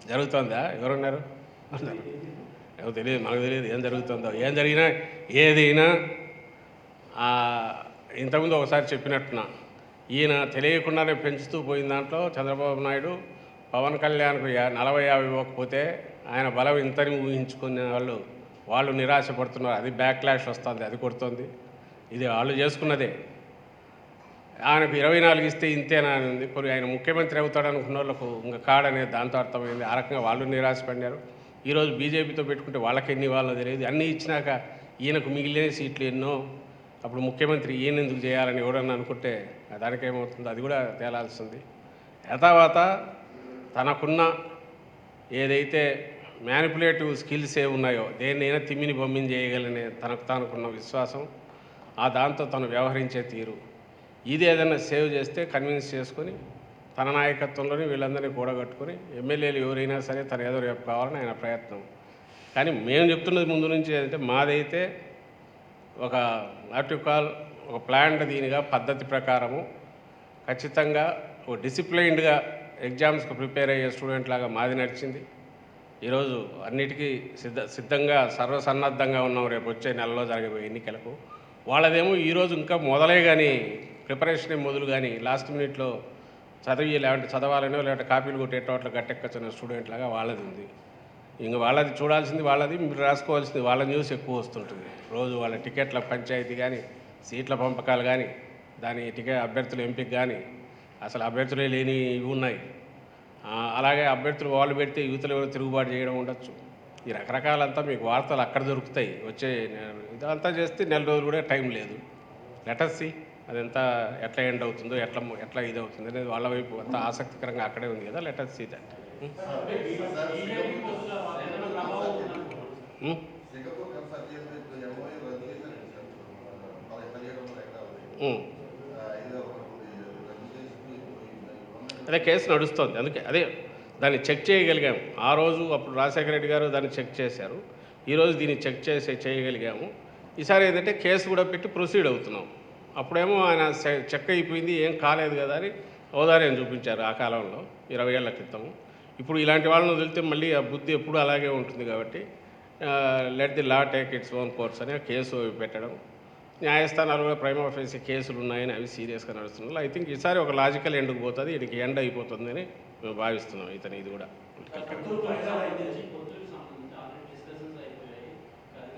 జరుగుతుందా? ఎవరున్నారు అన్నారు? ఎవరు తెలియదు, మనకు తెలియదు ఏం జరుగుతుందో. ఏం జరిగినా ఏదైనా ఇంతకుముందు ఒకసారి చెప్పినట్టున్నా, ఈయన తెలియకుండానే పెంచుతూ పోయిన దాంట్లో చంద్రబాబు నాయుడు పవన్ కళ్యాణ్కు 40-50 ఇవ్వకపోతే ఆయన బలం ఇంతని ఊహించుకునే వాళ్ళు నిరాశపడుతున్నారు. అది బ్యాక్లాష్ వస్తుంది, అది కొడుతుంది. ఇది వాళ్ళు చేసుకున్నదే. ఆయనకు 24 ఇస్తే ఇంతేనా అని ఉంది. కొన్ని ఆయన ముఖ్యమంత్రి అవుతాడు అనుకున్న వాళ్ళకు ఇంకా కాడనేది దాంతో అర్థమైంది. ఆ రకంగా వాళ్ళు నిరాశపడినారు. ఈరోజు బీజేపీతో పెట్టుకుంటే వాళ్ళకి ఎన్ని వాళ్ళో తెలియదు. అన్నీ ఇచ్చినాక ఈయనకు మిగిలిన సీట్లు ఎన్నో, అప్పుడు ముఖ్యమంత్రి ఈయన ఎందుకు చేయాలని ఎవరన్నా అనుకుంటే దానికేమవుతుందో అది కూడా తేలాల్సింది. యథావాత తనకున్న ఏదైతే మ్యానిపులేటివ్ స్కిల్స్ ఉన్నాయో దేన్నైనా తిమ్మిని బొమ్మిని చేయగలనే తనకున్న విశ్వాసం, దాంతో తను వ్యవహరించే తీరు, ఇది ఏదైనా సేవ్ చేస్తే కన్విన్స్ చేసుకొని తన నాయకత్వంలోనే వీళ్ళందరినీ కూడగట్టుకొని ఎమ్మెల్యేలు ఎవరైనా సరే తన ఏదో రేపు కావాలని ఆయన ప్రయత్నం. కానీ మేము చెప్తున్నది ముందు నుంచి ఏంటంటే మాదైతే ఒక ఆర్టికల్ ఒక ప్లాన్డ్ దీనిగా పద్ధతి ప్రకారము ఖచ్చితంగా ఒక డిసిప్లైన్డ్గా ఎగ్జామ్స్కి ప్రిపేర్ అయ్యే స్టూడెంట్ లాగా మాది నడిచింది. ఈరోజు అన్నిటికీ సిద్ధంగా సర్వసన్నద్ధంగా ఉన్నాం రేపు వచ్చే నెలలో జరగబోయే ఎన్నికలకు. వాళ్ళదేమో ఈరోజు ఇంకా మొదలే కానీ ప్రిపరేషన్ మొదలు కానీ లాస్ట్ మినిట్లో లేదంటే చదవాలనో లేదంటే కాపీలు కొట్టేటోట్ల గట్టెక్కచ్చిన స్టూడెంట్ లాగా వాళ్ళది ఉంది. ఇంక వాళ్ళది చూడాల్సింది వాళ్ళది, మీరు రాసుకోవాల్సింది వాళ్ళ న్యూస్ ఎక్కువ వస్తుంటుంది రోజు. వాళ్ళ టికెట్ల పంచాయతీ కానీ, సీట్ల పంపకాలు కానీ, దాని అభ్యర్థుల ఎంపిక కానీ, అసలు అభ్యర్థులే లేని ఇవి ఉన్నాయి. అలాగే అభ్యర్థులు వాళ్ళు పెడితే యూత్లు ఎవరు తిరుగుబాటు చేయడం ఉండొచ్చు. ఈ రకరకాలంతా మీకు వార్తలు అక్కడ దొరుకుతాయి. వచ్చే ఇదంతా చేస్తే నెల రోజులు కూడా టైం లేదు. లెటస్ సి అదంతా ఎట్లా ఎండ్ అవుతుందో, ఎట్లా ఇది అవుతుంది అనేది వాళ్ళ వైపు అంతా ఆసక్తికరంగా అక్కడే ఉంది కదా. Let us see that. అదే కేసు నడుస్తుంది. అందుకే దాన్ని చెక్ చేయగలిగాము. ఆ రోజు అప్పుడు రాజశేఖర రెడ్డి గారు దాన్ని చెక్ చేశారు. ఈరోజు దీన్ని చెక్ చేయగలిగాము. ఈసారి ఏంటంటే కేసు కూడా పెట్టి ప్రొసీడ్ అవుతున్నాం. అప్పుడేమో ఆయన చెక్ అయిపోయింది, ఏం కాలేదు కదా అని ఔదార్యం చూపించారు ఆ కాలంలో 20 ఏళ్ల క్రితం. ఇప్పుడు ఇలాంటి వాళ్ళని వదిలితే మళ్ళీ ఆ బుద్ధి ఎప్పుడు అలాగే ఉంటుంది కాబట్టి let the law take its own course అని కేసు పెట్టడం, న్యాయస్థానాలు కూడా ప్రైమా ఫేసి కేసులు ఉన్నాయని అవి సీరియస్గా నడుస్తున్నాయి. ఐ థింక్ ఈసారి ఒక లాజికల్ ఎండ్కి పోతుంది, వీటికి ఎండ్ అయిపోతుందని మేము భావిస్తున్నాం. ఇది కూడా